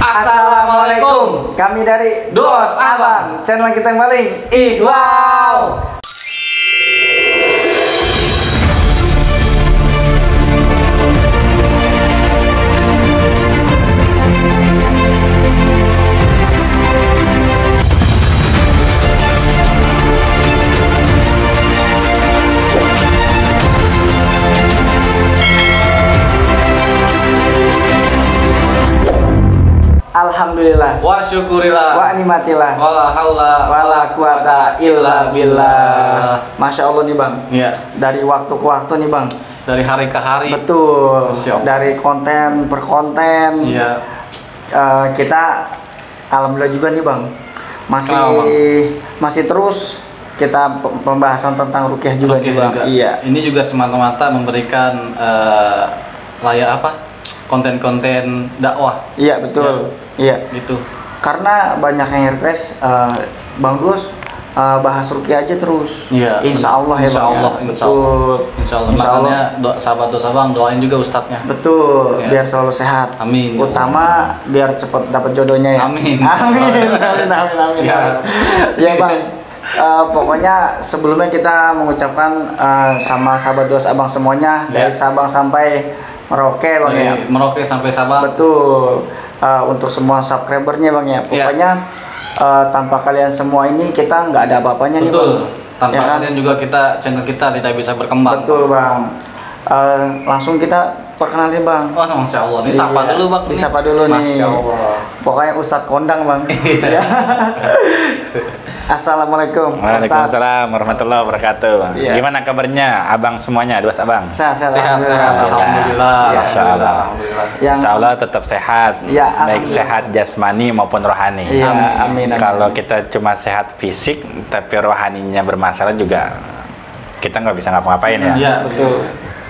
Assalamualaikum. Kami dari Dos Abang, channel kita yang paling wow. Alhamdulillah wa syukurillah wa nikmatillah wala haula wala quwata illa billah. Masya Allah nih Bang. Iya. Dari waktu ke waktu nih Bang. Dari hari ke hari. Betul. Dari konten per konten. Iya. Kita alhamdulillah juga nih Bang. Masih terus kita pembahasan tentang ruqyah juga nih Bang. Iya. Ini juga semata-mata memberikan konten-konten dakwah. Iya betul. Iya. Gitu. Karena banyak yang request Bang Dos bahas ruqyah aja terus. Iya. Insya Allah ya Insya Bang. Allah. Ya. Insya Allah. Insya Allah. Makanya sahabat Dos Abang doain juga ustadznya. Betul. Ya. Biar selalu sehat. Amin. Utama biar cepat dapat jodohnya ya. Amin. Amin. Ya Bang. Pokoknya sebelumnya kita mengucapkan sama sahabat Dos Abang semuanya dari Sabang sampai Merauke Bang ya. Merauke sampai Sabang. Betul. Untuk semua subscribernya Bang ya. Pokoknya tanpa kalian semua ini kita nggak ada apa-apanya nih Bang. Betul. Tanpa kalian juga channel kita tidak bisa berkembang. Betul Bang. Langsung kita perkenalin Bang. Oh, Masya Allah. Ini sapa dulu Bang. Disapa dulu nih. Masya Allah. Pokoknya Ustadz kondang Bang. Assalamualaikum. Waalaikumsalam warahmatullahi wabarakatuh. Gimana kabarnya Abang semuanya, Dos Abang? Sehat. Alhamdulillah. Insya Allah tetap sehat. Baik sehat jasmani maupun rohani. Amin. Kalau kita cuma sehat fisik tapi rohaninya bermasalah juga kita nggak bisa ngapa-ngapain ya. Iya, betul.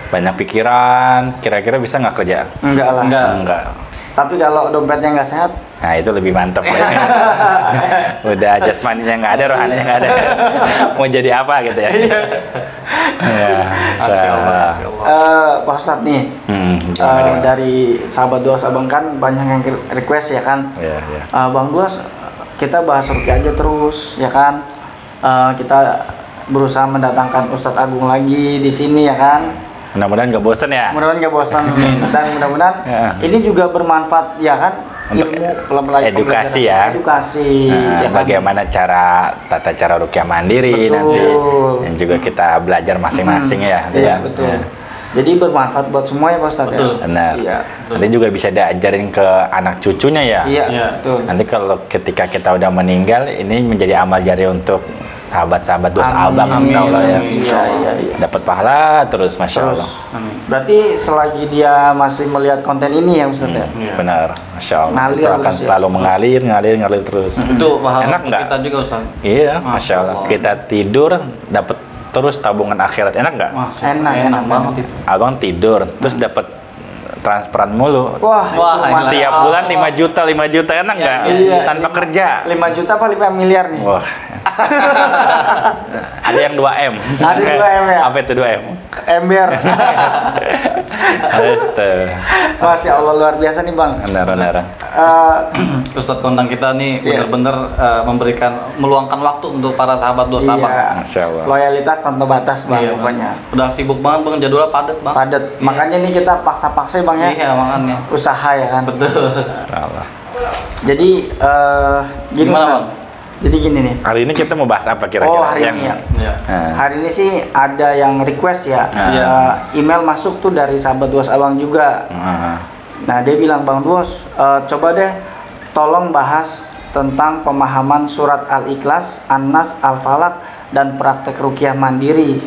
Banyak pikiran, kira-kira bisa nggak kerja? Enggak lah. Enggak. Tapi kalau dompetnya nggak sehat, nah itu lebih mantap ya. Udah jasmaninya nggak ada, rohaninya nggak ada. Mau jadi apa gitu ya? Ya, Masya Allah. Pak Ustadz nih, dari sahabat Dos Abang kan banyak yang request ya kan. Bang Dos, kita bahas ruqyah aja terus ya kan. Kita berusaha mendatangkan Ustadz Agung lagi di sini ya kan. Mudah-mudahan nggak bosan ya. Mudah-mudahan nggak bosan dan mudah-mudahan ini juga bermanfaat ya kan. Untuk edukasi ya. Edukasi. Ya kan? Bagaimana tata cara ruqyah mandiri nanti, dan juga kita belajar masing-masing ya. Iya betul. Jadi bermanfaat buat semua ya Pak Ustadz. Betul. Ya? Benar. Iya. Nanti juga bisa diajarin ke anak cucunya ya. Iya. Betul. Nanti kalau ketika kita udah meninggal, ini menjadi amal jariah untuk sahabat-sahabat Dos Abang, insya Allah ya. Iya. Dapat pahala terus, Masya Allah. Berarti selagi dia masih melihat konten ini ya Ustaz ya? Benar, Masya Allah. Ngalir itu akan terus selalu mengalir terus. Itu pahala enak nggak? Kita juga Ustaz. Iya, Masya Allah. Kita tidur dapat terus tabungan akhirat, enak nggak? Enak banget itu. Abang tidur terus dapat transferan mulu. Wah setiap bulan 5 juta enak nggak? Iya, tanpa kerja. 5 juta apa 5 miliar nih? Wah. Ada yang 2M. Ada 2M ya? Apa itu 2M? Ember. Masya Allah, luar biasa nih Bang. Benar. Ustadz kondang kita nih benar-benar meluangkan waktu untuk para sahabat Dos Abang. Masya Allah. Loyalitas tanpa batas Bang, pokoknya. Udah sibuk banget Bang, jadwalnya padat Bang. Padat. Makanya nih kita paksa-paksa Bang ya. Iya, makanya. Usaha ya kan. Betul. Jadi gini Bang. Jadi gini nih. Hari ini kita mau bahas apa kira-kira? Hari ini ya. Hari ini sih ada yang request ya. Email masuk tuh dari sahabat Dos Abang juga. Nah dia bilang Bang Dos, coba deh tolong bahas tentang pemahaman surat Al-Ikhlas, An-Nas, Al-Falaq dan praktek ruqyah mandiri.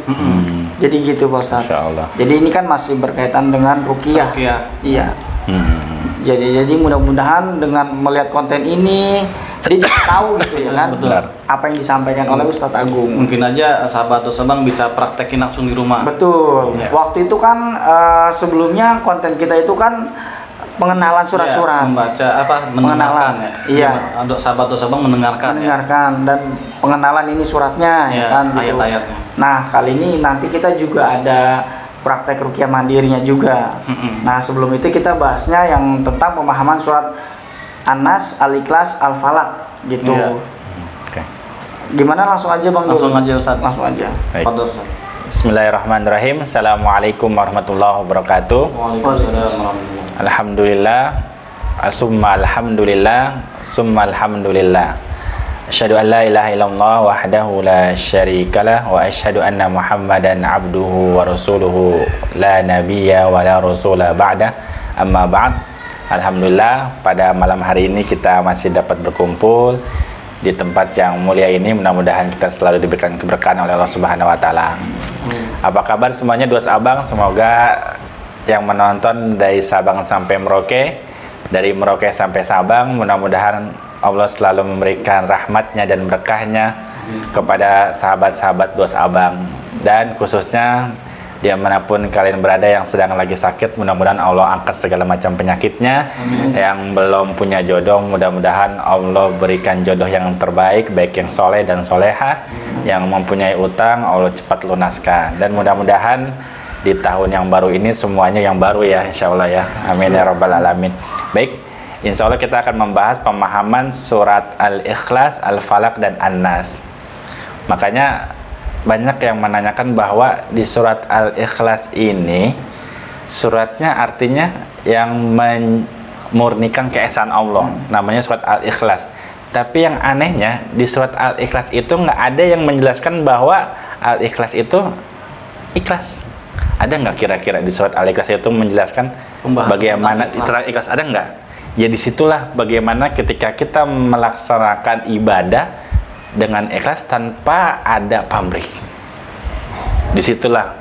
Jadi gitu Pak Ustadz. Jadi ini kan masih berkaitan dengan ruqyah. Iya. Jadi mudah-mudahan dengan melihat konten ini dia juga tahu gitu ya kan. Betul. Apa yang disampaikan oleh Ustadz Agung. Mungkin aja sahabat Dos Abang bisa praktekin langsung di rumah. Betul. Waktu itu kan sebelumnya konten kita itu kan pengenalan surat-surat. Membaca mendengarkan ya. Iya. Sahabat Dos Abang mendengarkan dan pengenalan ini suratnya ya kan gitu. Ayat-ayatnya. Nah, kali ini nanti kita juga ada praktek ruqyah mandirinya juga. Nah, sebelum itu kita bahasnya yang tentang pemahaman surat An-Nas, Al-Ikhlas, Al-Falaq gitu. Iya. Oke. Gimana langsung aja Bang Dul? Langsung aja Ustaz. Langsung aja. Baik. Fadhol, Ustaz. Bismillahirrahmanirrahim. Assalamualaikum warahmatullahi wabarakatuh. Waalaikumsalam warahmatullahi. Alhamdulillah. Summa alhamdulillah. Asyhadu an la ilaha illallah wahdahu la syarikalah wa asyhadu anna Muhammadan abduhu wa rasuluhu la nabiyya wa la rasula ba'da. Amma ba'd. Alhamdulillah, pada malam hari ini kita masih dapat berkumpul di tempat yang mulia ini. Mudah-mudahan kita selalu diberikan keberkahan oleh Allah Subhanahu wa taala. Apa kabar semuanya Duas Abang? Semoga yang menonton dari Sabang sampai Merauke, dari Merauke sampai Sabang, mudah-mudahan Allah selalu memberikan rahmatnya dan berkahnya kepada sahabat-sahabat Duas Abang, dan khususnya dimanapun kalian berada yang sedang lagi sakit, mudah-mudahan Allah angkat segala macam penyakitnya. Yang belum punya jodoh, mudah-mudahan Allah berikan jodoh yang terbaik, baik yang soleh dan soleha. Yang mempunyai utang, Allah cepat lunaskan. Dan mudah-mudahan di tahun yang baru ini semuanya yang baru ya, insya Allah ya, amin ya rabbal alamin. Baik, insya Allah kita akan membahas pemahaman surat Al-Ikhlas, Al-Falaq, dan An-Nas. Makanya banyak yang menanyakan bahwa di surat Al-Ikhlas ini, suratnya artinya yang memurnikan keesaan Allah, namanya surat Al-Ikhlas. Tapi yang anehnya di surat Al-Ikhlas itu nggak ada yang menjelaskan bahwa Al-Ikhlas itu ikhlas. Ada nggak kira-kira di surat Al-Ikhlas itu menjelaskan bagaimana ikhlas? Ada nggak? Ya disitulah bagaimana ketika kita melaksanakan ibadah dengan ikhlas tanpa ada pamrih. Disitulah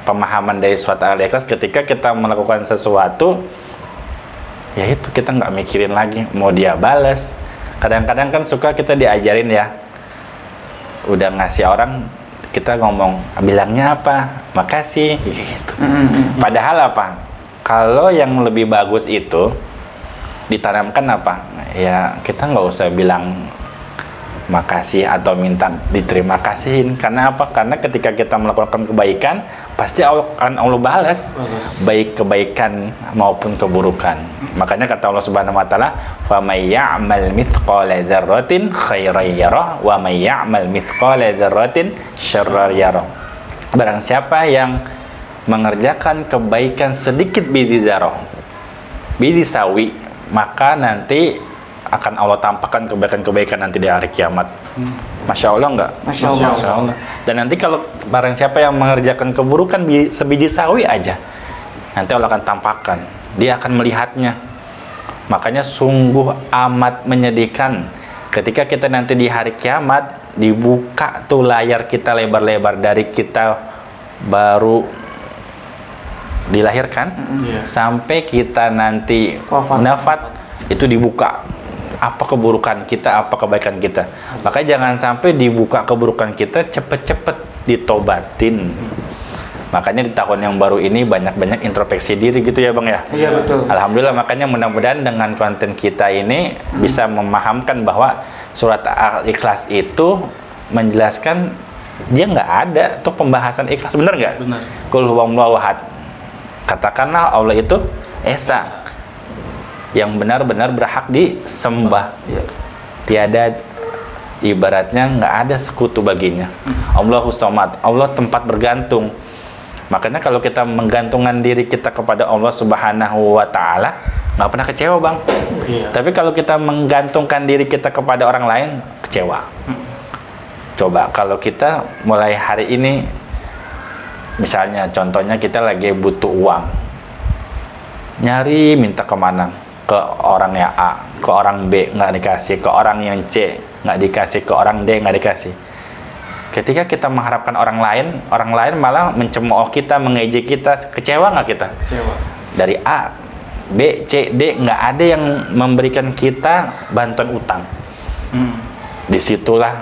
pemahaman dari surat Al-Ikhlas. Ketika kita melakukan sesuatu, ya itu kita nggak mikirin lagi mau dia balas. Kadang-kadang kan suka kita diajarin ya, udah ngasih orang, kita ngomong bilangnya apa, makasih gitu. Padahal apa, kalau yang lebih bagus itu ditanamkan apa, ya kita nggak usah bilang makasih atau minta diterima kasihin. Karena apa? Karena ketika kita melakukan kebaikan, pasti Allah balas, baik kebaikan maupun keburukan. Makanya kata Allah Subhanahu wa taala, "Fa may ya'mal mithqala dzarratin khairan yarah wa may ya'mal mithqala dzarratin syarran yarah." Barang siapa yang mengerjakan kebaikan sedikit biji dzarrah, biji sawi, maka nanti akan Allah tampakkan kebaikan-kebaikan nanti di hari kiamat. Masya Allah enggak? Masya Allah. Dan nanti kalau barang siapa yang mengerjakan keburukan sebiji sawi aja, nanti Allah akan tampakkan, dia akan melihatnya. Makanya sungguh amat menyedihkan ketika kita nanti di hari kiamat dibuka tuh layar kita lebar-lebar dari kita baru dilahirkan sampai kita nanti nafat, itu dibuka apa keburukan kita, apa kebaikan kita. Makanya jangan sampai dibuka keburukan kita, cepet-cepet ditobatin. Makanya di tahun yang baru ini banyak-banyak introspeksi diri gitu ya Bang ya. Iya betul. Alhamdulillah, makanya mudah-mudahan dengan konten kita ini bisa memahamkan bahwa surat Al-Ikhlas itu menjelaskan dia nggak ada tuh pembahasan ikhlas, bener nggak? Benar. Qul huwallahu ahad. Katakanlah Allah itu esa, yang benar-benar berhak disembah. Tiada, ibaratnya nggak ada sekutu baginya. Allahus Samad, Allah tempat bergantung. Makanya kalau kita menggantungkan diri kita kepada Allah Subhanahu wa taala, nggak pernah kecewa Bang. Tapi kalau kita menggantungkan diri kita kepada orang lain, kecewa. Coba kalau kita mulai hari ini, misalnya contohnya kita lagi butuh uang, nyari minta kemana, ke orang yang A, ke orang B nggak dikasih, ke orang yang C nggak dikasih, ke orang D nggak dikasih. Ketika kita mengharapkan orang lain malah mencemooh kita, mengejek kita, kecewa nggak kita? Kecewa. Dari A, B, C, D nggak ada yang memberikan kita bantuan utang. Disitulah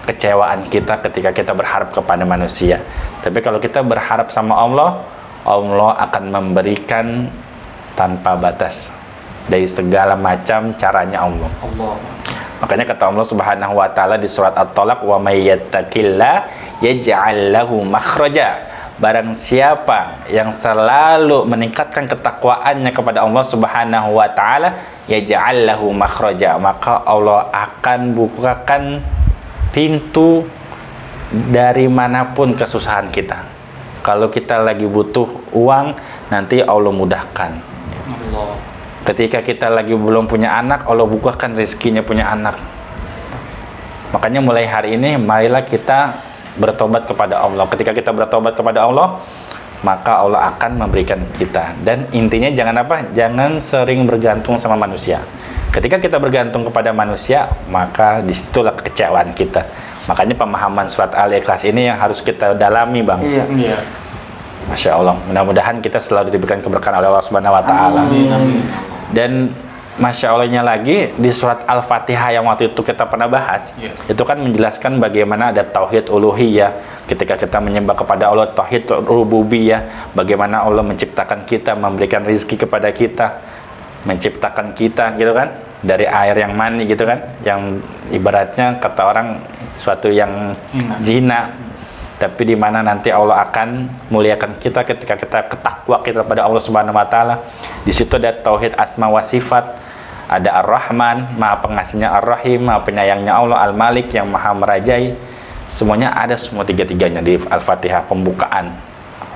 kecewaan kita ketika kita berharap kepada manusia. Tapi kalau kita berharap sama Allah, Allah akan memberikan tanpa batas dari segala macam caranya Allah. Makanya kata Allah Subhanahu wa taala di surat At-Talaq, "Wa may yattaqillah yaj'al lahu makhraja barang siapa yang selalu meningkatkan ketakwaannya kepada Allah Subhanahu wa taala, yaj'al lahu makhraja, maka Allah akan bukakan pintu dari manapun kesusahan kita. Kalau kita lagi butuh uang, nanti Allah mudahkan. Allah. Ketika kita lagi belum punya anak, Allah bukakan rezekinya punya anak. Makanya mulai hari ini marilah kita bertobat kepada Allah. Ketika kita bertobat kepada Allah, maka Allah akan memberikan kita. Dan intinya jangan apa? Jangan sering bergantung sama manusia. Ketika kita bergantung kepada manusia, maka disitulah kekecewaan kita. Makanya pemahaman surat Al-Ikhlas ini yang harus kita dalami, Bang. Iya. Masya Allah. Mudah-mudahan kita selalu diberikan keberkahan oleh Allah Subhanahu wa taala. Amin. Dan Masya Allahnya lagi di surat Al-Fatihah yang waktu itu kita pernah bahas, itu kan menjelaskan bagaimana ada tauhid uluhiyah, ketika kita menyembah kepada Allah, tauhid rububiyah, bagaimana Allah menciptakan kita, memberikan rezeki kepada kita, menciptakan kita gitu kan, dari air yang mani gitu kan, yang ibaratnya kata orang suatu yang jina, tapi di mana nanti Allah akan muliakan kita ketika kita ketakwa kita pada Allah Subhanahu wa taala. Di situ ada tauhid asma wa sifat, ada Ar-Rahman, Maha Pengasihnya, Ar-Rahim, Maha Penyayangnya Allah, Al-Malik yang Maha Merajai. Semuanya ada, semua tiga-tiganya di Al-Fatihah, pembukaan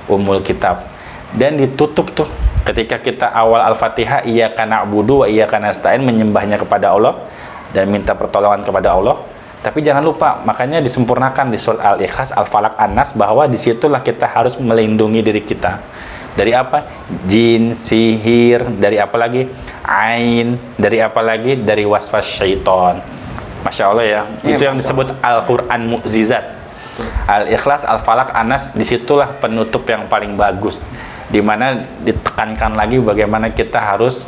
umul kitab. Dan ditutup tuh ketika kita awal Al-Fatihah, iyyaka na'budu wa iyyaka nasta'in, menyembahnya kepada Allah dan minta pertolongan kepada Allah. Tapi jangan lupa, makanya disempurnakan di surat Al-Ikhlas, Al-Falaq, An-Nas, bahwa disitulah kita harus melindungi diri kita. Dari apa? Jin, sihir, dari apa lagi? Ain, dari apa lagi? Dari waswas syaiton. Masya Allah ya. Itu yang disebut Al-Quran Mu'zizat. Al-Ikhlas, Al-Falaq, An-Nas, disitulah penutup yang paling bagus. Dimana ditekankan lagi bagaimana kita harus,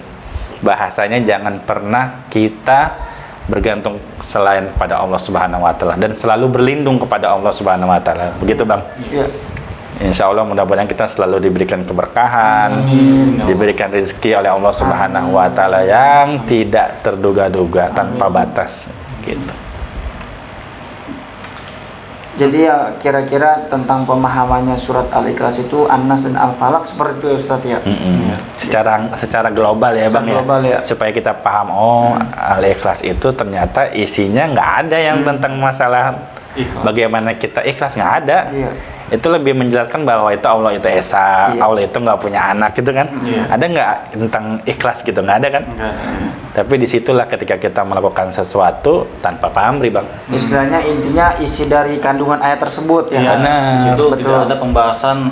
bahasanya jangan pernah kita bergantung selain pada Allah Subhanahu wa taala dan selalu berlindung kepada Allah Subhanahu wa taala. Begitu, Bang? Iya. Insya Allah mudah-mudahan kita selalu diberikan keberkahan, diberikan rezeki oleh Allah Subhanahu wa taala yang tidak terduga-duga, tanpa batas gitu. Jadi ya kira-kira tentang pemahamannya surat Al-Ikhlas itu An-Nas dan Al-Falaq seperti itu Ustaz ya. Secara global ya, Bang, global, ya. Supaya kita paham, oh Al-Ikhlas itu ternyata isinya nggak ada yang tentang masalah bagaimana kita ikhlas, nggak ada. Iya. Itu lebih menjelaskan bahwa itu Allah itu esa, Allah itu nggak punya anak gitu kan. Ada nggak tentang ikhlas gitu? Nggak ada kan. Tapi disitulah ketika kita melakukan sesuatu tanpa pamrih, Bang. Istilahnya intinya isi dari kandungan ayat tersebut ya. Di situ tidak ada pembahasan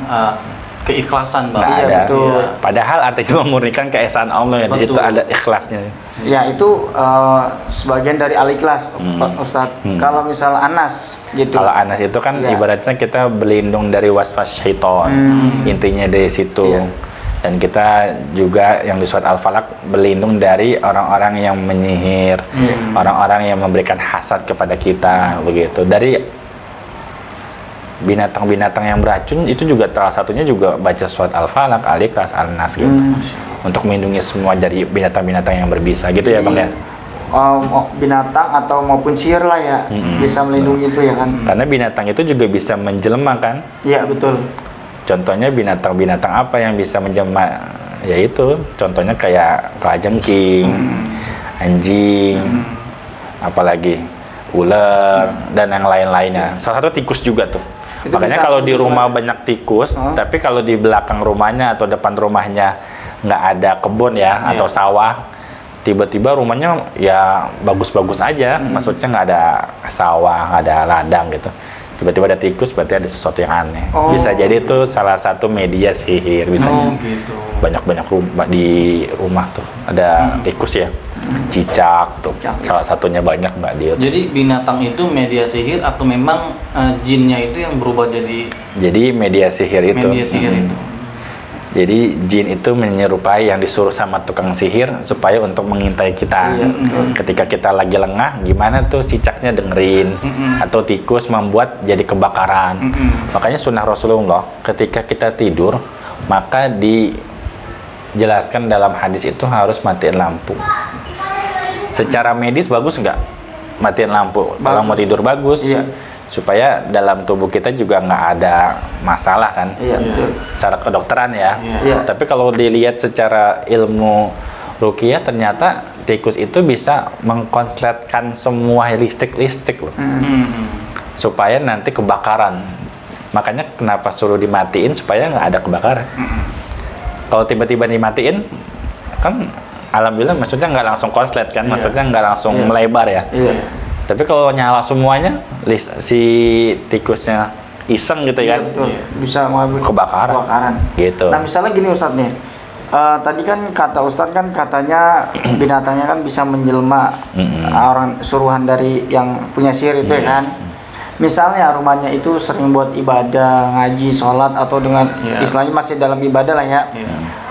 keikhlasan, Bang. Nggak ada. Betul. Padahal artinya memurnikan keesaan Allah ya. Di situ ada ikhlasnya. Ya itu sebagian dari Al-Ikhlas, Ustadz. Kalau misal Anas gitu. Kalau Anas itu kan ibaratnya kita berlindung dari waswas syaiton. Intinya dari situ. Dan kita juga yang di surat Al-Falaq berlindung dari orang-orang yang menyihir, orang-orang yang memberikan hasad kepada kita, begitu. Dari binatang-binatang yang beracun itu juga salah satunya juga baca surat Al-Falaq, Al-Ikhlas, Al-Nas gitu. Untuk melindungi semua dari binatang-binatang yang berbisa gitu ya, Bang ya. Binatang atau maupun sihir lah ya, bisa melindungi itu ya kan. Karena binatang itu juga bisa menjelma kan. Iya betul. Contohnya binatang-binatang apa yang bisa menjelma? Yaitu contohnya kayak kalajengking, anjing, apalagi ular dan yang lain-lainnya. Salah satu tikus juga tuh. Itu makanya kalau di rumah banyak tikus, tapi kalau di belakang rumahnya atau depan rumahnya nggak ada kebun ya atau sawah, tiba-tiba rumahnya ya bagus-bagus aja, maksudnya nggak ada sawah, nggak ada ladang gitu, tiba-tiba ada tikus, berarti ada sesuatu yang aneh. Bisa jadi itu salah satu media sihir, bisa Gitu. banyak rumah di rumah tuh ada tikus ya, cicak tuh salah satunya banyak, Mbak Dio. Jadi binatang itu media sihir atau memang jinnya itu yang berubah jadi media sihir itu. Media sihir itu. Jadi jin itu menyerupai yang disuruh sama tukang sihir supaya untuk mengintai kita. Ketika kita lagi lengah, gimana tuh cicaknya dengerin, atau tikus membuat jadi kebakaran. Makanya sunnah Rasulullah ketika kita tidur, maka dijelaskan dalam hadis itu harus matiin lampu. Secara medis bagus nggak matiin lampu? Kalau mau tidur bagus. supaya dalam tubuh kita juga nggak ada masalah kan. Iya, betul. Secara kedokteran ya. Iya. Tapi kalau dilihat secara ilmu ruqyah ternyata tikus itu bisa mengkonsletkan semua listrik loh. Supaya nanti kebakaran. Makanya kenapa suruh dimatiin supaya nggak ada kebakaran. Kalau tiba-tiba dimatiin kan alhamdulillah maksudnya nggak langsung konslet kan, maksudnya nggak langsung melebar ya. Tapi kalau nyala semuanya, si tikusnya iseng gitu kan, bisa mengambil kebakaran. Gitu. Nah misalnya gini Ustadz nih, tadi kan kata Ustadz kan katanya binatangnya kan bisa menjelma orang suruhan dari yang punya sihir itu ya kan. Misalnya rumahnya itu sering buat ibadah, ngaji, sholat atau dengan istilahnya masih dalam ibadah lah ya.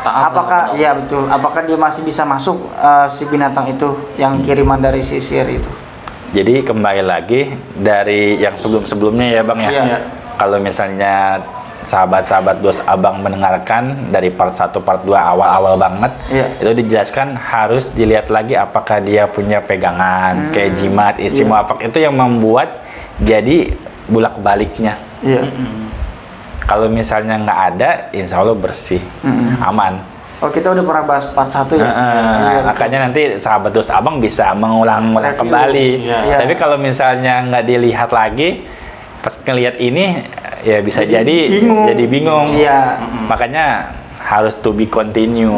Apakah ya betul? Apakah dia masih bisa masuk si binatang itu yang kiriman dari si sihir itu? Jadi kembali lagi dari yang sebelum-sebelumnya ya Bang ya. Kalau misalnya sahabat-sahabat dos Abang mendengarkan dari part 1, part 2 awal-awal banget, itu dijelaskan harus dilihat lagi apakah dia punya pegangan, kayak jimat, isi muafak itu yang membuat jadi bulak-baliknya. Kalau misalnya nggak ada, insya Allah bersih, aman. Oh kita udah pernah bahas part 1 ya? Makanya nanti sahabat dos Abang bisa mengulang kembali. Tapi kalau misalnya nggak dilihat lagi, pas ngelihat ini ya bisa jadi bingung. Makanya harus to be continue,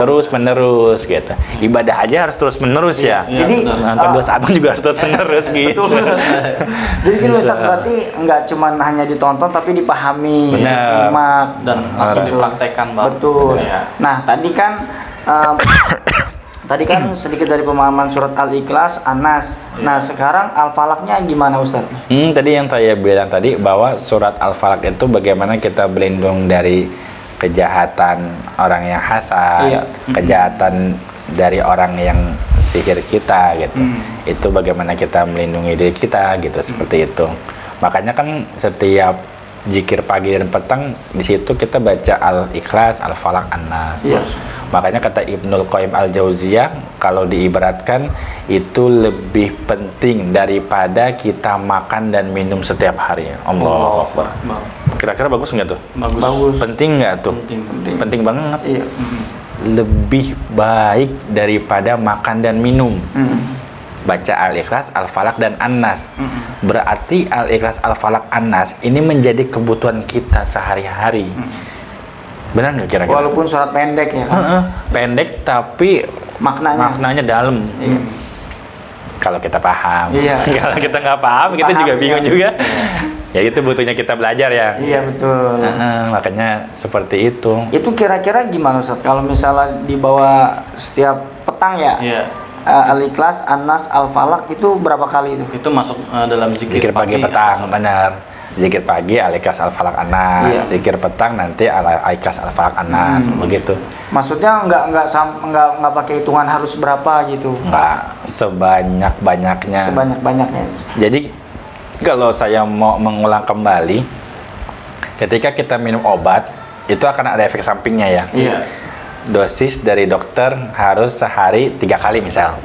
terus menerus gitu. Ibadah aja harus terus menerus ya. Jadi nonton dos Abang juga harus terus menerus gitu. Jadi kan Ustaz berarti nggak cuma hanya ditonton tapi dipahami, disimak dan langsung dipraktekkan Bang. Betul. Nah tadi kan sedikit dari pemahaman surat Al-Ikhlas, An-Nas. Nah sekarang Al-Falaqnya gimana Ustaz? Tadi yang saya bilang tadi bahwa surat Al-Falaq itu bagaimana kita berlindung dari kejahatan orang yang hasad, kejahatan dari orang yang sihir kita gitu. Itu bagaimana kita melindungi diri kita gitu, seperti itu. Makanya kan setiap zikir pagi dan petang di situ kita baca Al-Ikhlas, Al-Falaq, An-Nas. Makanya kata Ibnul Qayyim Al-Jauziyah, kalau diibaratkan itu lebih penting daripada kita makan dan minum setiap hari. Allahu Akbar. Kira-kira bagus nggak tuh? Bagus. Penting nggak tuh? Penting banget. Lebih baik daripada makan dan minum. Baca Al-Ikhlas, Al-Falaq, dan An-Nas. Berarti Al-Ikhlas, Al-Falaq, An-Nas ini menjadi kebutuhan kita sehari-hari. Benar nggak kira-kira? Walaupun surat pendek ya kan? Pendek tapi maknanya dalam. Kalau kita paham. Kalau kita nggak paham, kita juga bingung juga. Ya itu butuhnya kita belajar ya. Iya betul. Makanya seperti itu. Itu kira-kira gimana Ustaz? Kalau misalnya dibawa setiap petang ya? Al-Ikhlas, An-Nas, Al-Falaq itu berapa kali itu? Itu masuk dalam zikir pagi petang, benar. Zikir pagi Al-Ikhlas, Al-Falaq, An-Nas. Zikir petang nanti Al-Ikhlas, Al-Falaq, An-Nas. Begitu. Maksudnya nggak pakai hitungan harus berapa gitu? Nggak, sebanyak-banyaknya. Sebanyak-banyaknya. Jadi kalau saya mau mengulang kembali, ketika kita minum obat itu akan ada efek sampingnya ya. Dosis dari dokter harus sehari 3 kali misal.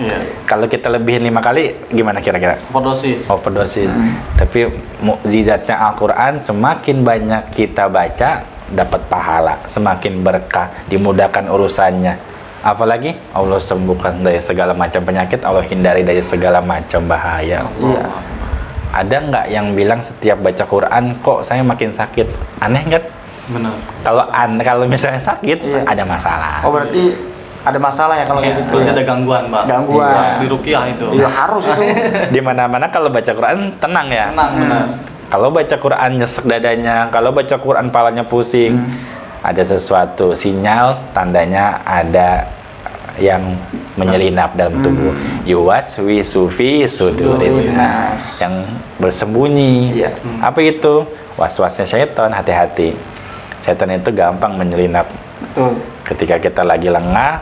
Kalau kita lebihin 5 kali gimana kira-kira? Per dosis. Tapi mukjizatnya Al-Quran, semakin banyak kita baca dapat pahala, semakin berkah, dimudahkan urusannya. Apalagi Allah sembuhkan dari segala macam penyakit, Allah hindari dari segala macam bahaya. Ada nggak yang bilang setiap baca Quran kok saya makin sakit? Aneh nggak? Benar. Kalau misalnya sakit, ada masalah. Oh berarti ada masalah ya kalau gitu. Ada gangguan, Pak. Gangguan. Harus diruqyah itu. Iya harus itu. Di mana-mana kalau baca Quran tenang ya. Tenang, benar. Kalau baca Quran nyesek dadanya, kalau baca Quran palanya pusing, ada sesuatu sinyal tandanya ada yang menyelinap dalam tubuh. Yuwaswisu fi sudurin nas, yang bersembunyi. Apa itu? Was-wasnya syaitan, hati-hati. Syaitan itu gampang menyelinap. Ketika kita lagi lengah,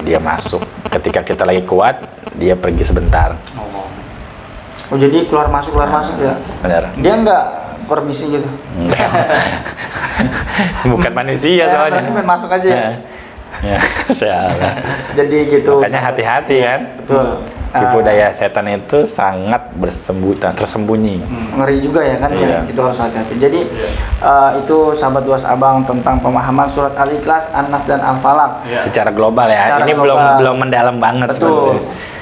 dia masuk. Ketika kita lagi kuat, dia pergi sebentar. Oh jadi keluar masuk ya? Benar. Dia nggak permisi gitu? Bukan manusia soalnya. Ini masuk aja ya? Ya, salah. Jadi gitu. Makanya hati-hati kan. Betul. tipu daya setan itu sangat tersembunyi. Ngeri juga ya kan, ya, itu harus hati-hati. Jadi itu sahabat duas abang tentang pemahaman surat Al-Ikhlas, An-Nas dan Al-Falaq. Secara global ya. Secara ini global. belum mendalam banget. Betul.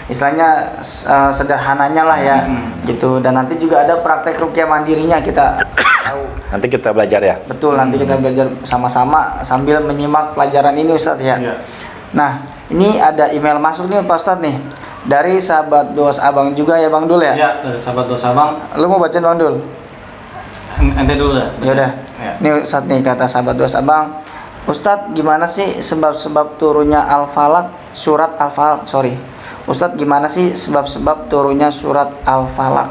Istilahnya sederhananya lah ya, gitu. Dan nanti juga ada praktek ruqyah mandirinya kita tahu. Nanti kita belajar ya. Betul, nanti kita belajar sama-sama sambil menyimak pelajaran ini Ustadz ya. Nah, ini ada email masuk nih Pak Ustadz nih, dari sahabat duas abang juga ya Bang Dul ya? Iya, dari sahabat duas abang. Lu mau bacain Bang Dul? Ente dulu dah. Ya udah. Nih Ustadz nih, kata sahabat duas abang, Ustadz gimana sih sebab-sebab turunnya Al-Falaq, surat Al-Falaq, Ustadz gimana sih sebab-sebab turunnya surat Al-Falaq?